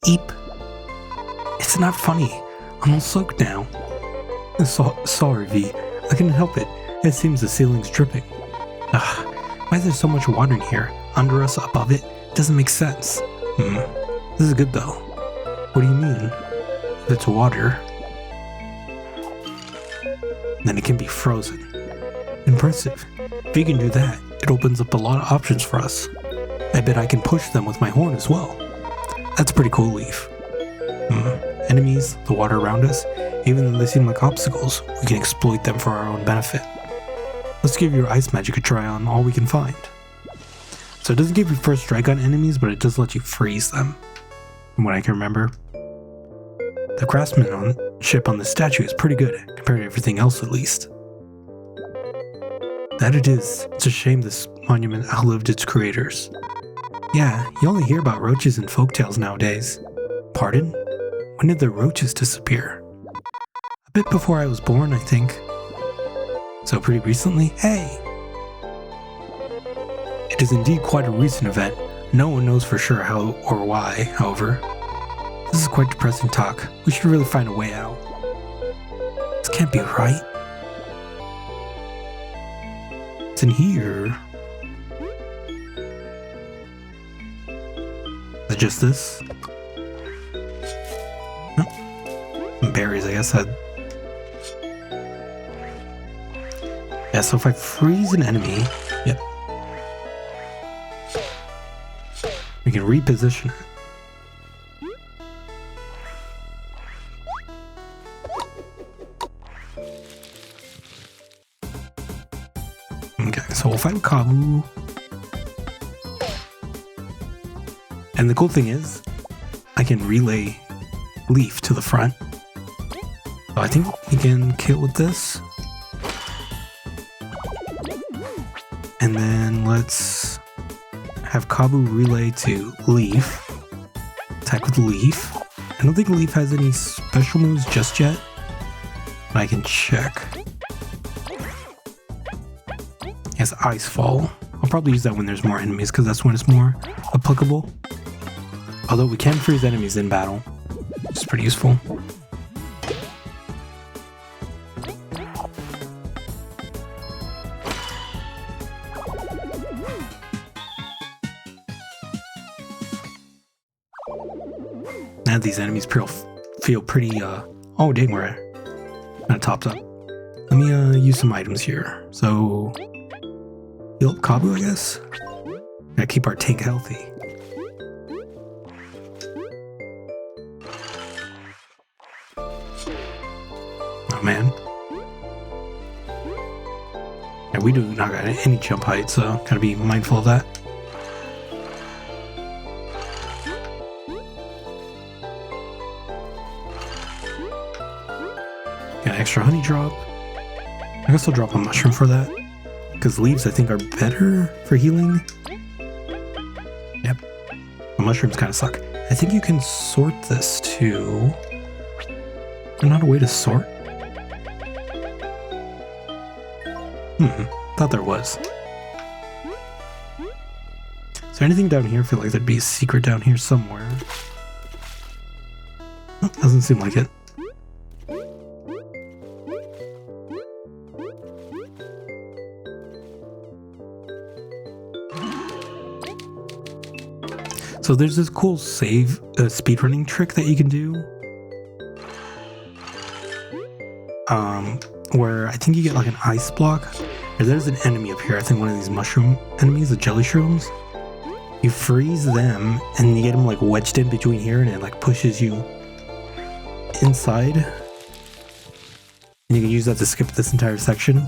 Eep. It's not funny. I'm all soaked now. Sorry, V. I couldn't help it. It seems the ceiling's dripping. Ugh. Why is there so much water in here? Under us, above it? Doesn't make sense. This is good though. What do you mean? If it's water, then it can be frozen. Impressive. If you can do that, it opens up a lot of options for us. I bet I can push them with my horn as well. That's pretty cool, Leaf. Enemies, the water around us, even though they seem like obstacles, we can exploit them for our own benefit. Let's give your ice magic a try on all we can find. So it doesn't give you first strike on enemies, but it does let you freeze them, from what I can remember. The craftsmanship on the statue is pretty good, compared to everything else at least. That it is. It's a shame this monument outlived its creators. Yeah, you only hear about roaches in folktales nowadays. Pardon? When did the roaches disappear? A bit before I was born, I think. So pretty recently? Hey! It is indeed quite a recent event. No one knows for sure how or why, however. This is quite depressing talk. We should really find a way out. This can't be right. It's in here. Is it just this? Nope. Some berries, I guess. Yeah, so if I freeze an enemy, yep, we can reposition it. Okay, so we'll find Kabu. And the cool thing is, I can relay Leaf to the front. So I think we can kill with this. And then let's have Kabu relay to Leaf. Attack with Leaf. I don't think Leaf has any special moves just yet, but I can check. He has Ice Fall. I'll probably use that when there's more enemies because that's when it's more applicable. Although we can freeze enemies in battle, which is pretty useful. Now these enemies feel pretty, oh dang, we're kind of topped up. Let me use some items here. So, heal up Kabu, I guess. Gotta keep our tank healthy. Oh man. Yeah, we do not got any jump height, so gotta be mindful of that. Got an extra honey drop. I guess I'll drop a mushroom for that. Because leaves, I think, are better for healing. Yep. The mushrooms kind of suck. I think you can sort this too. Is there not a way to sort? Thought there was. Is there anything down here? I feel like there'd be a secret down here somewhere. Oh, doesn't seem like it. So there's this cool save speedrunning trick that you can do. Where I think you get like an ice block. Or there's an enemy up here. I think one of these mushroom enemies, the jelly shrooms. You freeze them and you get them like wedged in between here and it like pushes you inside. And you can use that to skip this entire section.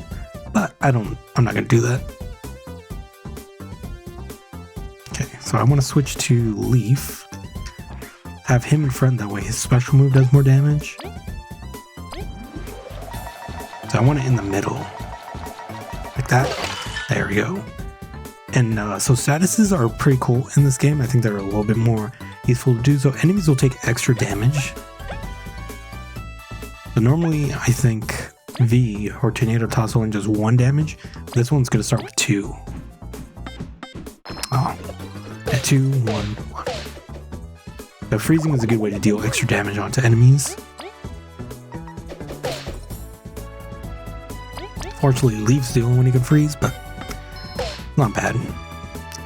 But I'm not gonna do that. So I want to switch to Leaf, have him in front, that way his special move does more damage. So I want it in the middle, like that. There we go. And so statuses are pretty cool in this game. I think they're a little bit more useful to do. So enemies will take extra damage. So normally I think V or Tornado Toss only does 1 damage. This one's going to start with 2. Oh. 2, 1, 1. But freezing is a good way to deal extra damage onto enemies. Fortunately, Leaf's the only one who can freeze, but not bad.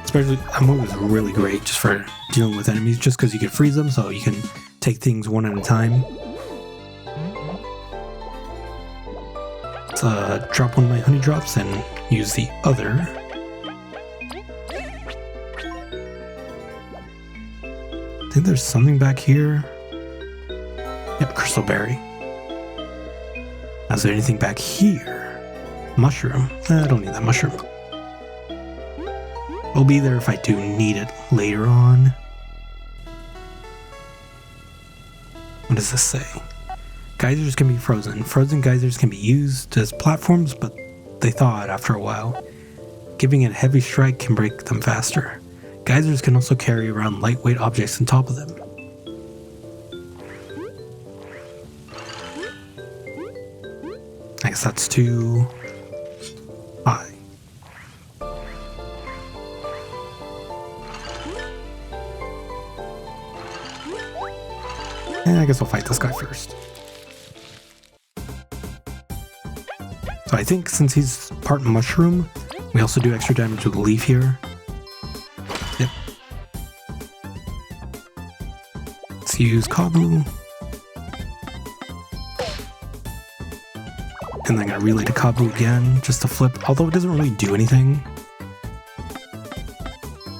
Especially, that move is really great just for dealing with enemies, just because you can freeze them, so you can take things one at a time. Let's drop one of my honey drops and use the other. I think there's something back here. Yep, crystal berry. Now, is there anything back here? Mushroom. I don't need that mushroom. It'll be there if I do need it later on. What does this say? Geysers can be frozen. Frozen geysers can be used as platforms, but they thaw out after a while. Giving it a heavy strike can break them faster. Geysers can also carry around lightweight objects on top of them. I guess that's too high. I guess I'll fight this guy first. So I think since he's part mushroom, we also do extra damage with the leaf here. Yep. Let's use Kabu. And then I'm gonna relay to Kabu again, just to flip, although it doesn't really do anything.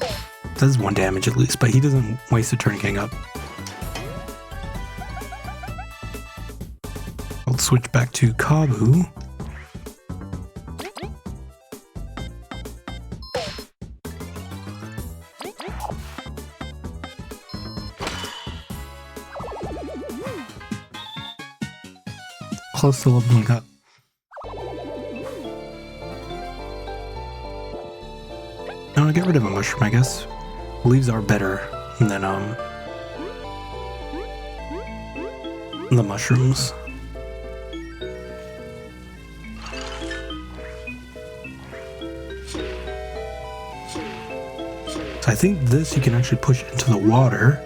It does 1 damage at least, but he doesn't waste a turn getting up. I'll switch back to Kabu. Close to leveling up. No, I'll get rid of a mushroom, I guess. Leaves are better than the mushrooms. So I think this you can actually push into the water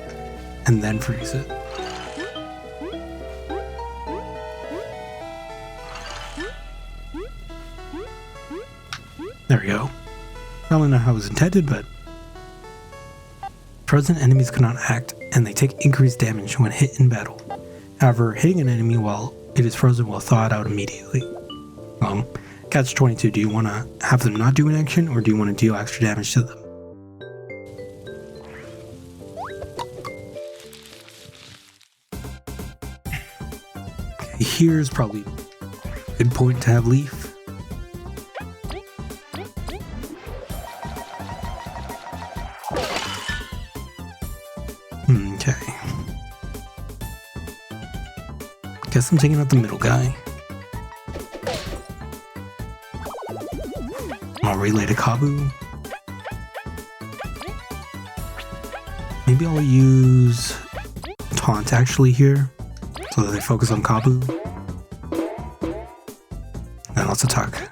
and then freeze it. There we go. Probably not how it was intended, but frozen enemies cannot act, and they take increased damage when hit in battle. However, hitting an enemy while it is frozen will thaw it out immediately. Catch 22, do you want to have them not do an action, or do you want to deal extra damage to them? Okay, here's probably a good point to have Leaf. Okay. Guess I'm taking out the middle guy. I'll relay to Kabu. Maybe I'll use Taunt actually here, so that they focus on Kabu. Then let's attack.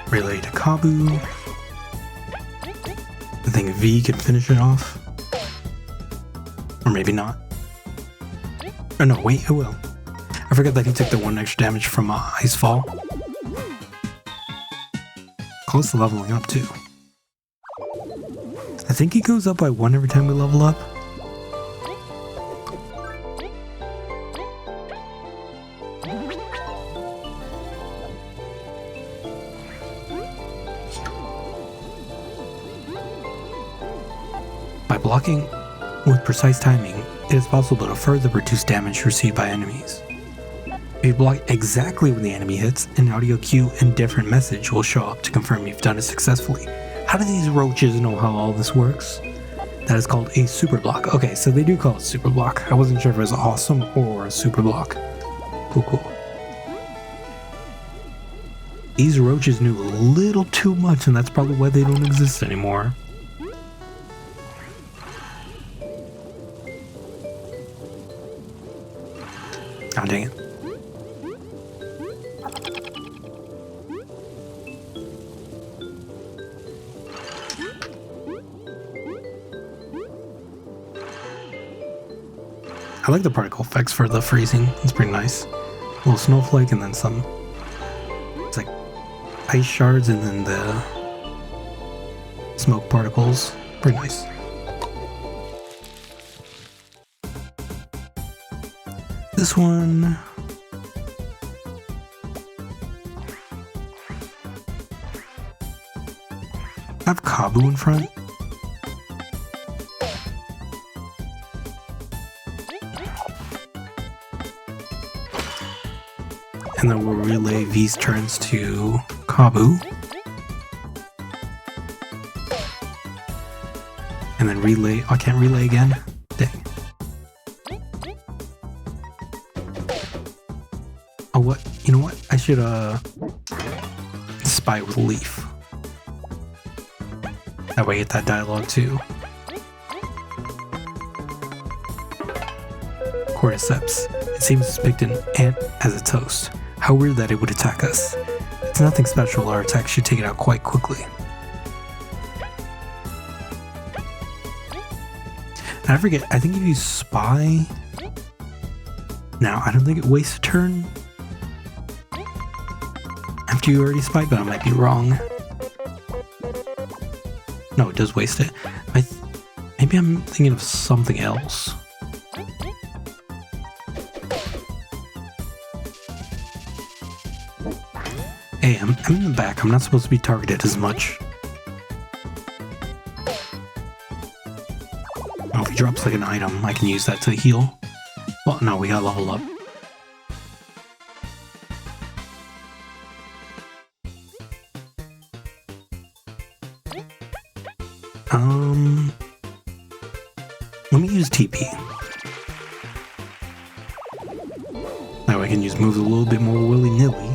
Relay to Kabu. I think V can finish it off. Or maybe not. Oh no, wait, it will. I forgot that he took the 1 extra damage from Ice Fall. Close to leveling up too. I think he goes up by 1 every time we level up. By blocking with precise timing, it is possible to further reduce damage received by enemies. If you block exactly when the enemy hits, an audio cue and different message will show up to confirm you've done it successfully. How do these roaches know how all this works? That is called a super block. Okay, so they do call it super block. I wasn't sure if it was awesome or a super block. Cool. These roaches knew a little too much, and that's probably why they don't exist anymore. Oh, dang it. I like the particle effects for the freezing. It's pretty nice. A little snowflake and then some. It's like ice shards and then the smoke particles. Pretty nice. This one. I have Kabu in front. And then we'll relay V's turns to Kabu. And then relay. Oh, I can't relay again? Dang. Oh, what? You know what? I should, spy with Leaf. That way I get that dialogue too. Cordyceps. It seems to depict an ant as its host. How weird that it would attack us. It's nothing special, our attack should take it out quite quickly. And I forget, I think if you spy... Now, I don't think it wastes a turn. After you already spied, but I might be wrong. No, it does waste it. Maybe I'm thinking of something else. Hey, I'm in the back. I'm not supposed to be targeted as much. Oh, if he drops like an item, I can use that to heal. Well, no, we gotta level up. Let me use TP. That way I can use moves a little bit more willy-nilly.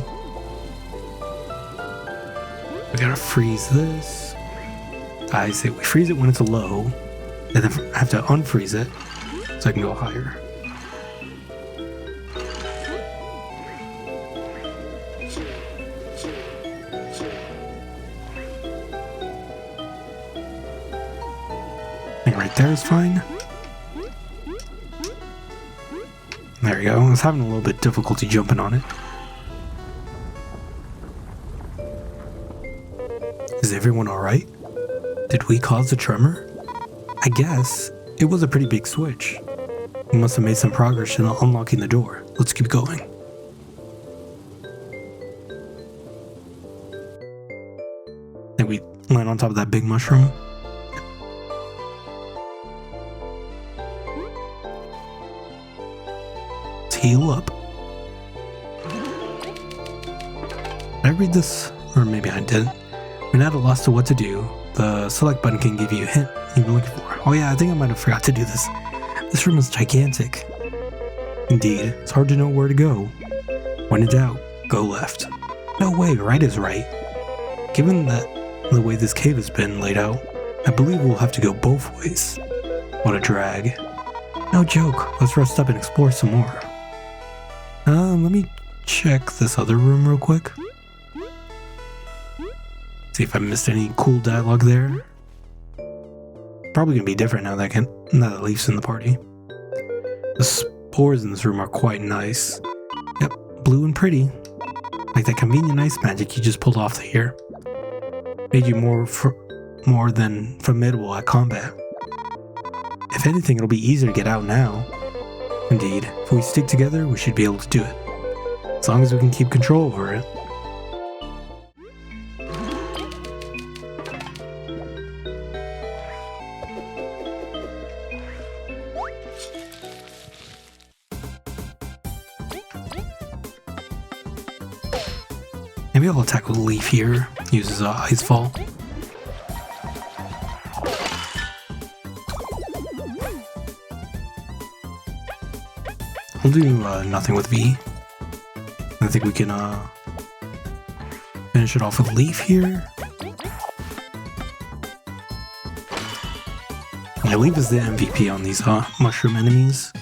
We gotta freeze this. I say we freeze it when it's low, and then I have to unfreeze it so I can go higher. I think right there is fine. There we go. I was having a little bit difficulty jumping on it. Is everyone alright? Did we cause the tremor? I guess. It was a pretty big switch. We must have made some progress in unlocking the door. Let's keep going. Then we land on top of that big mushroom. Let's heal up. Did I read this? Or maybe I didn't. When at a loss to what to do, the select button can give you a hint you've been looking for. Oh yeah, I think I might have forgot to do this. This room is gigantic. Indeed, it's hard to know where to go. When in doubt, go left. No way, right is right. Given that the way this cave has been laid out, I believe we'll have to go both ways. What a drag. No joke, let's rest up and explore some more. Let me check this other room real quick. See if I missed any cool dialogue there. Probably gonna be different now that Leaf's in the party. The spores in this room are quite nice. Yep, blue and pretty. Like that convenient ice magic you just pulled off here. Made you more than formidable at combat. If anything, it'll be easier to get out now. Indeed, if we stick together, we should be able to do it. As long as we can keep control over it. Maybe I'll attack with Leaf here. Uses Ice Fall. I'll do nothing with V. I think we can finish it off with Leaf here. Yeah, Leaf is the MVP on these mushroom enemies.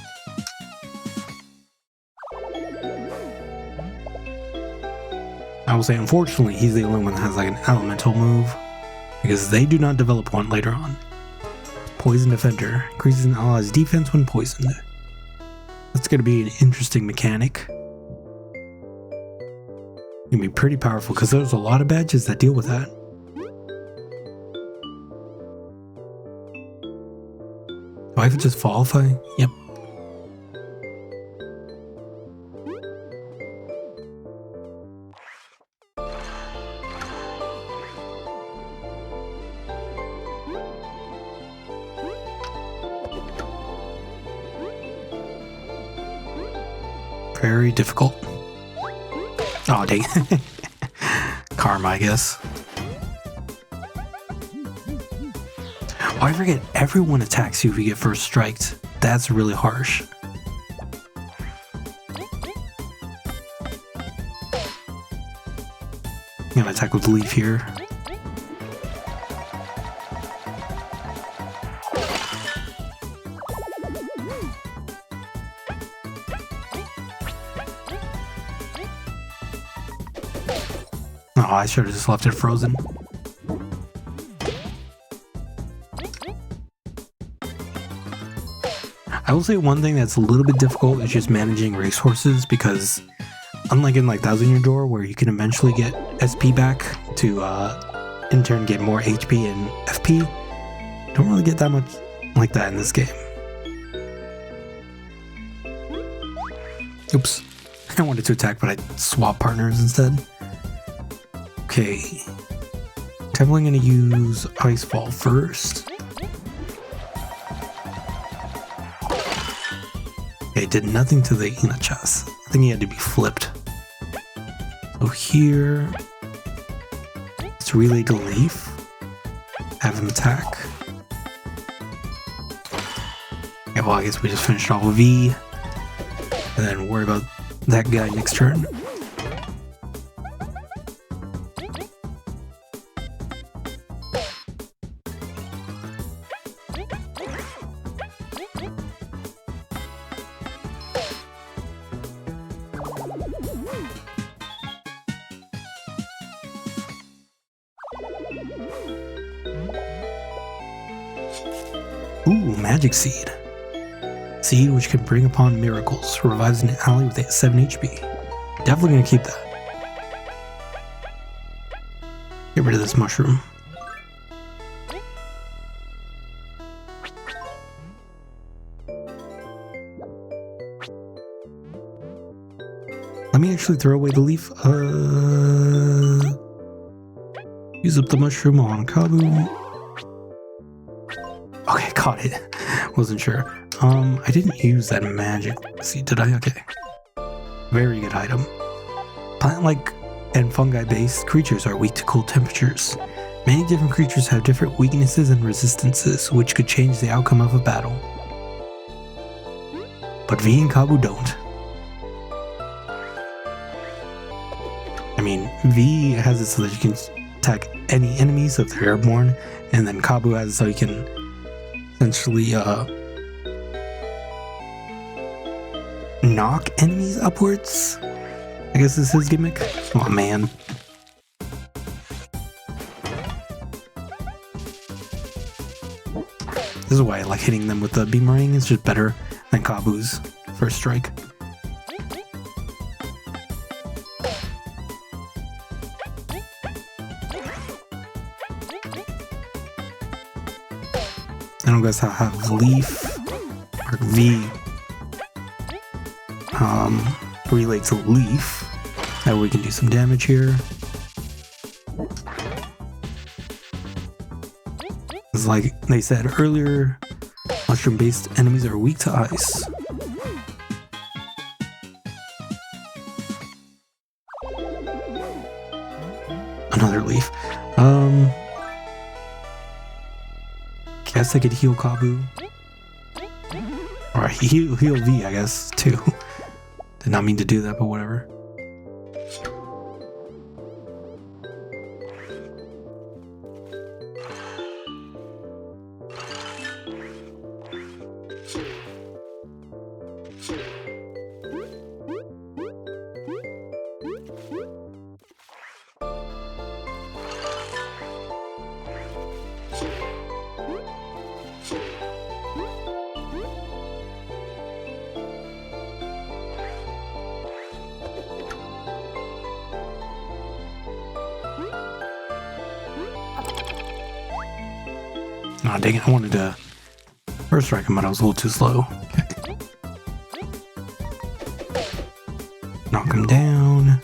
I will say, unfortunately, he's the only one that has like an elemental move, because they do not develop one later on. Poison Defender increases an ally's defense when poisoned. That's going to be an interesting mechanic. It's going to be pretty powerful because there's a lot of badges that deal with that. Do I have to just fall if I... Yep. Very difficult. Oh, dang. Karma, I guess. Oh, I forget, everyone attacks you if you get first striked. That's really harsh. I'm gonna attack with Leaf here. Oh, I should have just left it frozen. I will say one thing that's a little bit difficult is just managing racehorses, because unlike in like Thousand Year Door where you can eventually get SP back to in turn get more HP and FP, don't really get that much like that in this game. Oops. I wanted to attack, but I swapped partners instead. Okay, definitely going to use Ice Ball first. Okay, did nothing to the Ina chest. I think he had to be flipped. So here, let's relay to Leaf. Have him attack. Okay, well, I guess we just finished off with V. And then worry about that guy next turn. Ooh, Magic Seed. Seed which can bring upon miracles. Revives an ally with 7 HP. Definitely gonna keep that. Get rid of this mushroom. Let me actually throw away the leaf. Use up the mushroom on Kabu. Okay, caught it. Wasn't sure. I didn't use that magic seed, did I? Okay. Very good item. Plant-like and fungi-based creatures are weak to cold temperatures. Many different creatures have different weaknesses and resistances, which could change the outcome of a battle. But V and Kabu don't. I mean, V has it so that you can attack any enemies if they're airborne, and then Kabu has it so you can essentially knock enemies upwards. I guess this is his gimmick. Oh man. This is why I like hitting them with the Beamerang. It's just better than Kabu's first strike. I don't guess I'll have Leaf or V relay to Leaf. That way we can do some damage here. It's like they said earlier, mushroom-based enemies are weak to ice. Another Leaf. Guess I could heal Kabu. Or heal V, I guess, too. Did not mean to do that, but whatever. Aw, dang it, I wanted to first strike him, but I was a little too slow. Okay. Knock him down.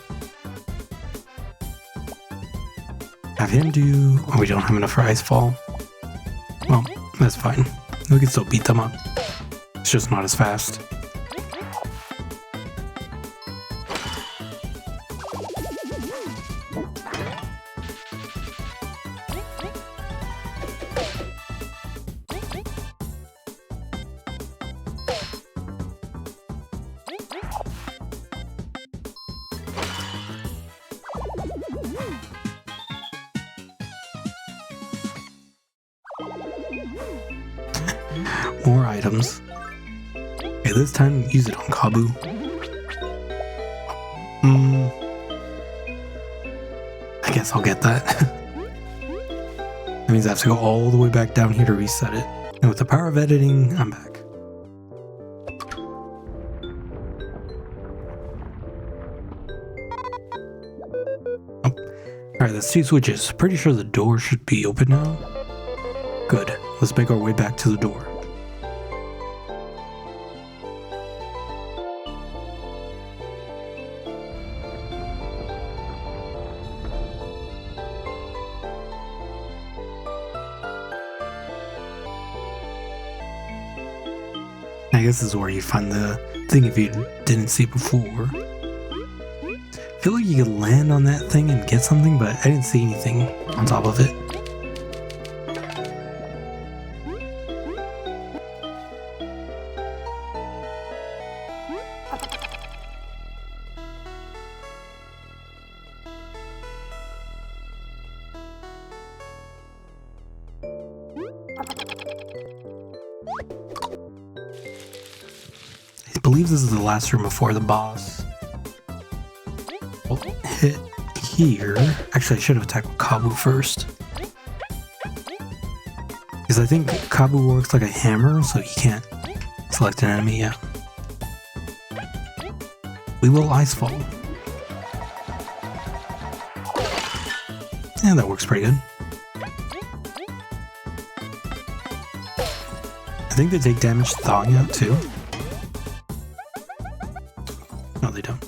Have him do... Oh, we don't have enough for Ice Fall. Well, that's fine. We can still beat them up. It's just not as fast. More items. Okay, this time use it on Kabu. I guess I'll get that. That means I have to go all the way back down here to reset it. And with the power of editing, I'm back. Oh. Alright, that's 2 switches. Pretty sure the door should be open now. Good. Let's make our way back to the door. I guess this is where you find the thing if you didn't see it before. I feel like you could land on that thing and get something, but I didn't see anything on top of it. I believe this is the last room before the boss. We'll hit here. Actually, I should have attacked with Kabu first. Because I think Kabu works like a hammer, so he can't select an enemy yet. We will Ice Fall. Yeah, that works pretty good. I think they take damage thawing out too. No, they don't.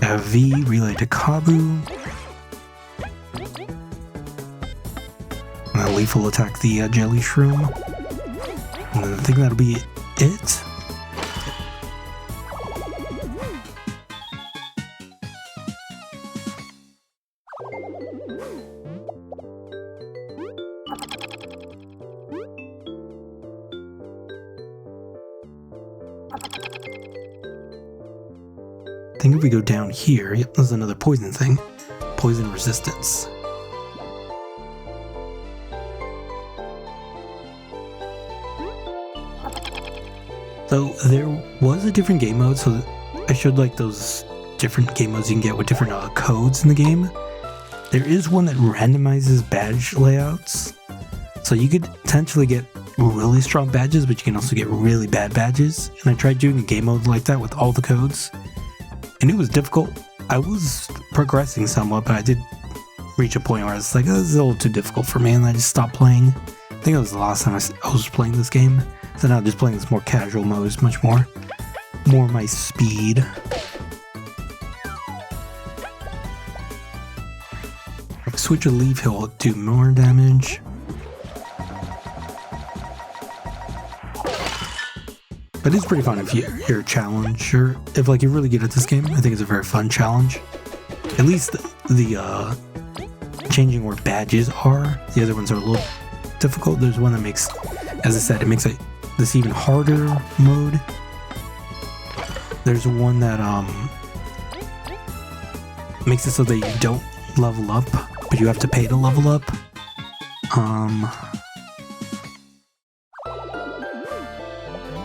I have V relay to Kabu. And then Leaf will attack the Jelly Shroom. And then I think that'll be it. I think if we go down here, yep, there's another poison thing. Poison resistance. So there was a different game mode, so I showed like those different game modes you can get with different codes in the game. There is one that randomizes badge layouts. So you could potentially get really strong badges, but you can also get really bad badges. And I tried doing a game mode like that with all the codes. And it was difficult. I was progressing somewhat, but I did reach a point where I was like, oh, this is a little too difficult for me, and I just stopped playing. I think it was the last time I was playing this game. So now I'm just playing this more casual mode, is much more my speed. If I switch a Leaf, he'll do more damage. But it's pretty fun if you're a challenger. If like you're really good at this game, I think it's a very fun challenge. At least the changing where badges are. The other ones are a little difficult. There's one that makes, as I said, it makes this even harder mode. There's one that makes it so that you don't level up, but you have to pay to level up.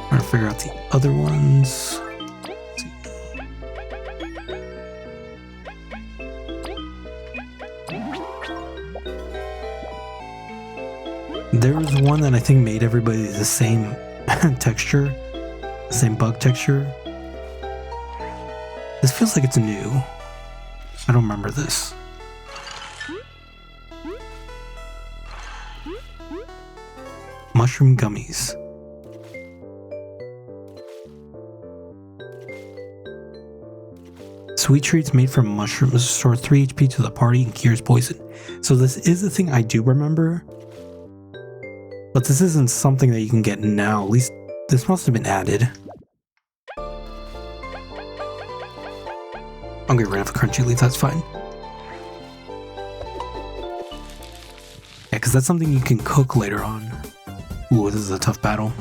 Trying to figure out the other ones. There was one that I think made everybody the same texture, the same bug texture. This feels like it's new. I don't remember this. Mushroom gummies. Sweet treats made from mushrooms restore 3 HP to the party and cures poison. So this is a thing I do remember. But this isn't something that you can get now. At least this must have been added. I'm gonna get rid of the crunchy leaf, that's fine. Yeah, because that's something you can cook later on. Ooh, this is a tough battle.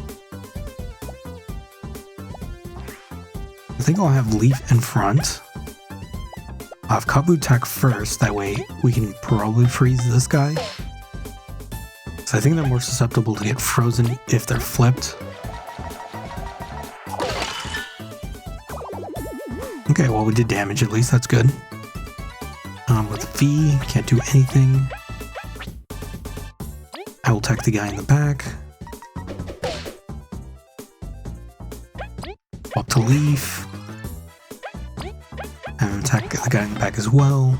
I think I'll have leaf in front. I'll have Kabu attack first, that way we can probably freeze this guy. So I think they're more susceptible to get frozen if they're flipped. Okay, well we did damage at least, that's good. With V, can't do anything. I will attack the guy in the back. Up to leaf. And attack the guy in the back as well.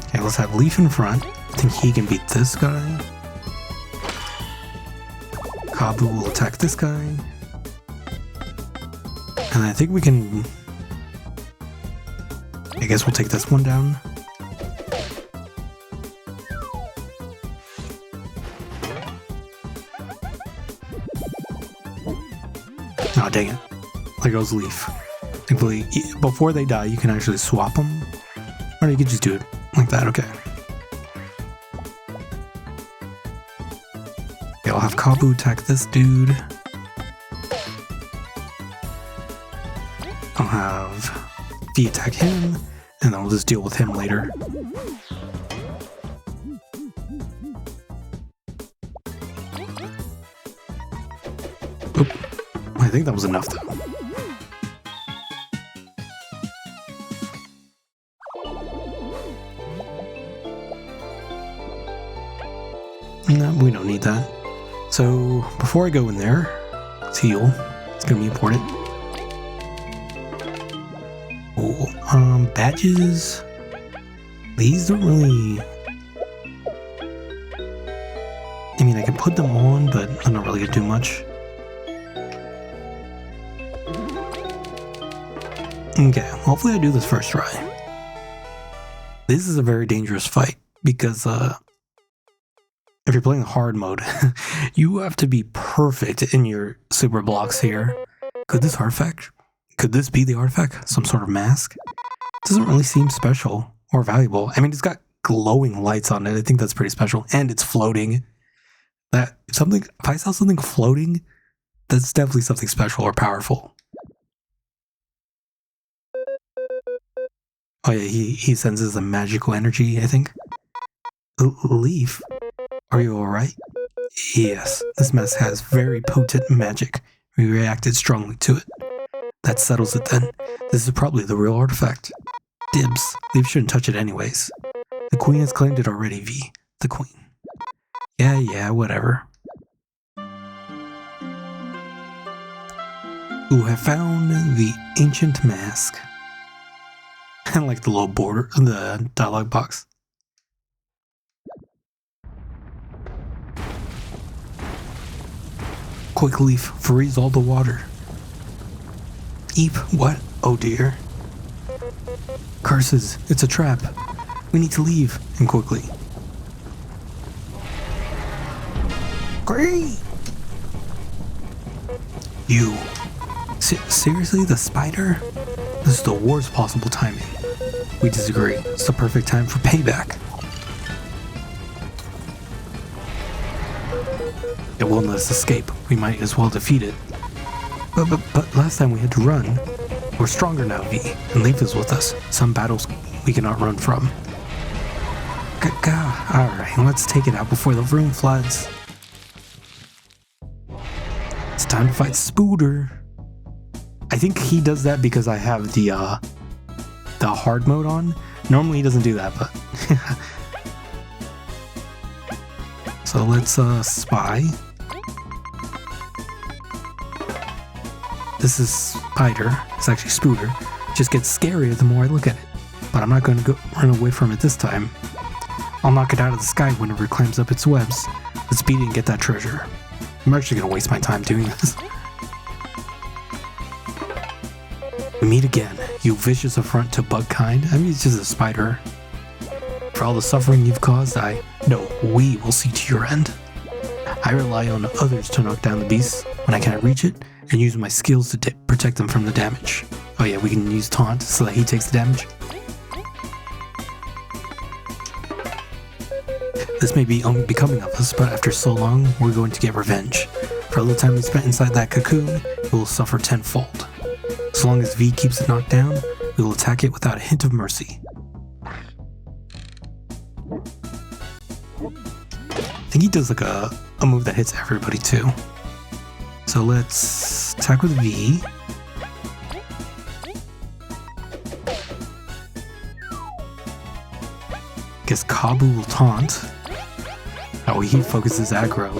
Okay, let's have Leaf in front. I think he can beat this guy. Kabu will attack this guy. And I think we can... I guess we'll take this one down. Oh, dang it. There goes Leaf. Thankfully, before they die, you can actually swap them. Or you could just do it like that, okay. Okay, I'll have Kabu attack this dude. I'll have V attack him, and then we'll just deal with him later. Oop. I think that was enough though. No, we don't need that. So before I go in there, let's heal. It's gonna be important. Cool. Badges. These don't really... I mean, I can put them on, but I'm not really gonna do much. Okay, hopefully I do this first try. This is a very dangerous fight, because if you're playing hard mode, you have to be perfect in your super blocks here. Could this artifact? Could this be the artifact? Some sort of mask? Doesn't really seem special or valuable. I mean, it's got glowing lights on it. I think that's pretty special. And it's floating. If I saw something floating, that's definitely something special or powerful. Oh yeah, he senses a magical energy, I think. Leaf, are you alright? Yes, this mask has very potent magic. We reacted strongly to it. That settles it then. This is probably the real artifact. Dibs. Leaf shouldn't touch it anyways. The queen has claimed it already, V. The queen. Yeah, whatever. Ooh, I found the ancient mask. I like the little border, the dialogue box. Quick, Leaf, freeze all the water. Eep, what? Oh dear. Curses, it's a trap. We need to leave, and quickly. Great! You. Seriously, the spider? This is the worst possible timing. We disagree. It's the perfect time for payback. It won't let us escape. We might as well defeat it. But last time we had to run. We're stronger now, V, and Leaf is with us. Some battles we cannot run from. Alright, let's take it out before the room floods. It's time to fight Spooder. I think he does that because I have the hard mode on. Normally he doesn't do that, but So let's spy. This is Spider. It's actually Spooter. It just gets scarier the more I look at it. But I'm not going to run away from it this time. I'll knock it out of the sky whenever it climbs up its webs. Let's beat it and get that treasure. I'm actually going to waste my time doing this. We meet again, you vicious affront to bug kind. I mean, it's just a spider. For all the suffering you've caused, we will see to your end. I rely on others to knock down the beast when I cannot reach it, and use my skills to protect them from the damage. Oh yeah, we can use taunt so that he takes the damage. This may be unbecoming of us, but after so long, we're going to get revenge. For all the time we spent inside that cocoon, it will suffer tenfold. As long as V keeps it knocked down, we will attack it without a hint of mercy. I think he does like a move that hits everybody too. So let's attack with V. Guess Kabu will taunt. Oh, he focuses aggro.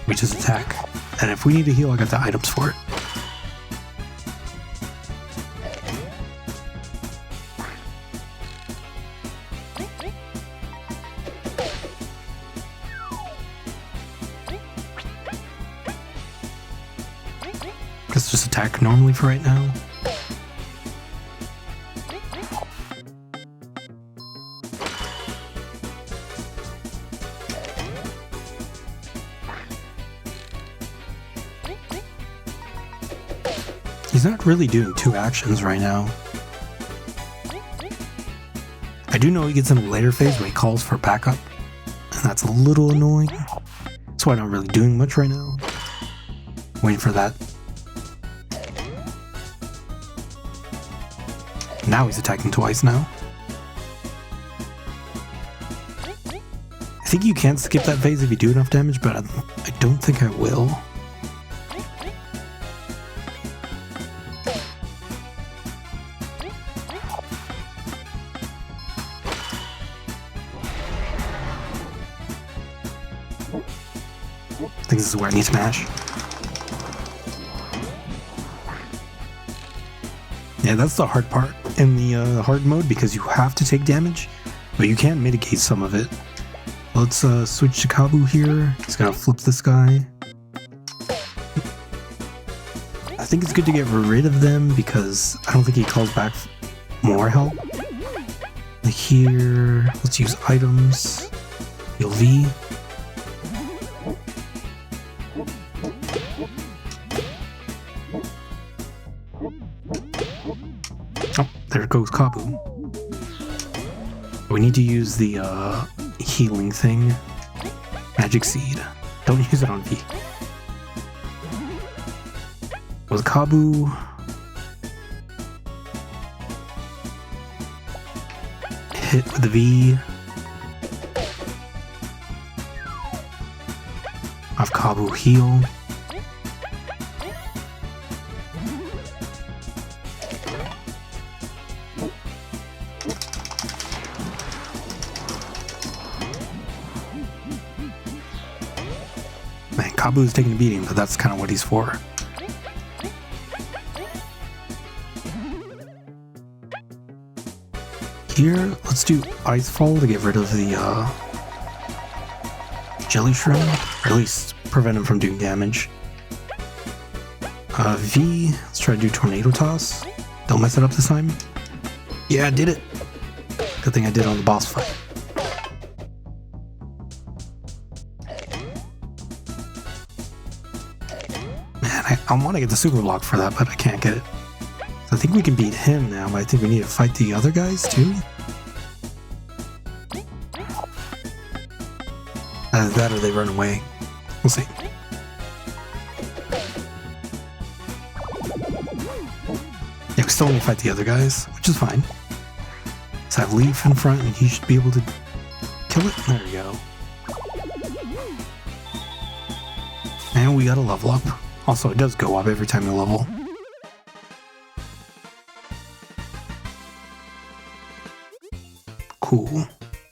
We just attack. And if we need to heal, I got the items for it. Let's just attack normally for right now. He's not really doing two actions right now. I do know he gets in a later phase where he calls for backup, and that's a little annoying. That's why I'm not really doing much right now. Waiting for that. Now he's attacking twice now. I think you can skip that phase if you do enough damage, but I don't think I will. I think this is where I need to mash. Yeah, that's the hard part in the hard mode, because you have to take damage, but you can mitigate some of it. Let's switch to Kabu here. He's gonna flip this guy. I think it's good to get rid of them because I don't think he calls back more help. Like here, let's use items. Heal V. Oh, there goes Kabu. We need to use the healing thing. Magic Seed. Don't use it on V. With Kabu. Hit with the V. Have Kabu heal. Man, Kabu's taking a beating, but that's kind of what he's for. Here, let's do Icefall to get rid of the Jelly Shroom, or at least prevent him from doing damage. V, let's try to do Tornado Toss. Don't mess it up this time. Yeah, I did it. Good thing I did on the boss fight. Man, I want to get the super block for that, but I can't get it. So I think we can beat him now, but I think we need to fight the other guys too. That or they run away. We'll see. Yeah, we still need to fight the other guys, which is fine. So I have Leaf in front and he should be able to kill it. There we go. And we got a level up. Also, it does go up every time you level. cool.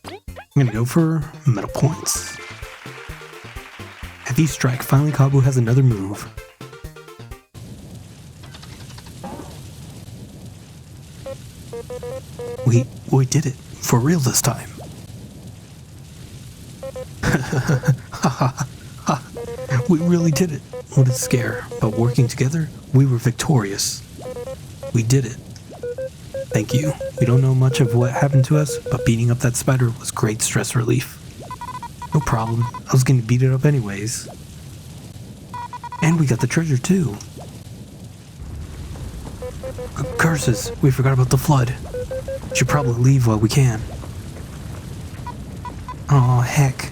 I'm gonna go for metal points. Heavy strike. Finally, Kabu has another move. We did it. For real this time. We really did it. What a scare. But working together, we were victorious. We did it. Thank you. We don't know much of what happened to us, but beating up that spider was great stress relief. No problem. I was gonna beat it up anyways. And we got the treasure too. Curses. We forgot about the flood. Should probably leave while we can. Oh, heck.